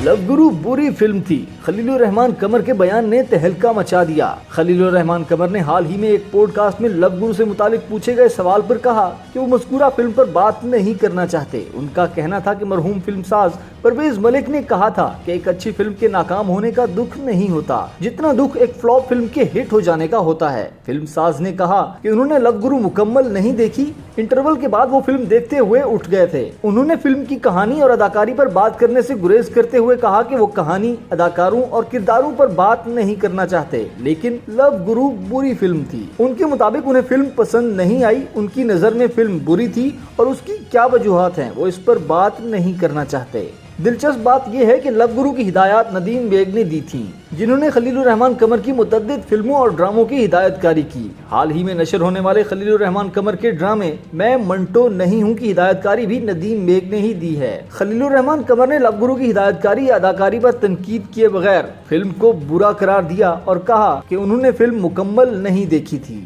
لو گرو بری فلم تھی، خلیل الرحمان قمر کے بیان نے تہلکہ مچا دیا۔ خلیل الرحمان قمر نے حال ہی میں ایک پوڈ کاسٹ میں لو گرو سے متعلق پوچھے گئے سوال پر کہا کہ وہ مذکورہ فلم پر بات نہیں کرنا چاہتے۔ ان کا کہنا تھا کہ مرحوم فلم ساز پرویز ملک نے کہا تھا کہ ایک اچھی فلم کے ناکام ہونے کا دکھ نہیں ہوتا جتنا دکھ ایک فلاپ فلم کے ہٹ ہو جانے کا ہوتا ہے۔ فلم ساز نے کہا کہ انہوں نے لو گرو مکمل نہیں دیکھی، انٹرول کے بعد وہ فلم دیکھتے ہوئے اٹھ گئے تھے۔ انہوں نے فلم کی کہانی اور اداکاری پر بات کرنے سے گریز کرتے ہوئے کہا کہ وہ کہانی، اداکاروں اور کرداروں پر بات نہیں کرنا چاہتے، لیکن لو گرو بری فلم تھی۔ ان کے مطابق انہیں فلم پسند نہیں آئی، ان کی نظر میں فلم بری تھی اور اس کی کیا وجوہات ہیں وہ اس پر بات نہیں کرنا چاہتے۔ دلچسپ بات یہ ہے کہ لو گرو کی ہدایات ندیم بیگ نے دی تھیں، جنہوں نے خلیل الرحمان قمر کی متعدد فلموں اور ڈراموں کی ہدایت کاری کی۔ حال ہی میں نشر ہونے والے خلیل الرحمان قمر کے ڈرامے میں منٹو نہیں ہوں کی ہدایت کاری بھی ندیم بیگ نے ہی دی ہے۔ خلیل الرحمان قمر نے لو گرو کی ہدایت کاری یا اداکاری پر تنقید کیے بغیر فلم کو برا قرار دیا اور کہا کہ انہوں نے فلم مکمل نہیں دیکھی تھی۔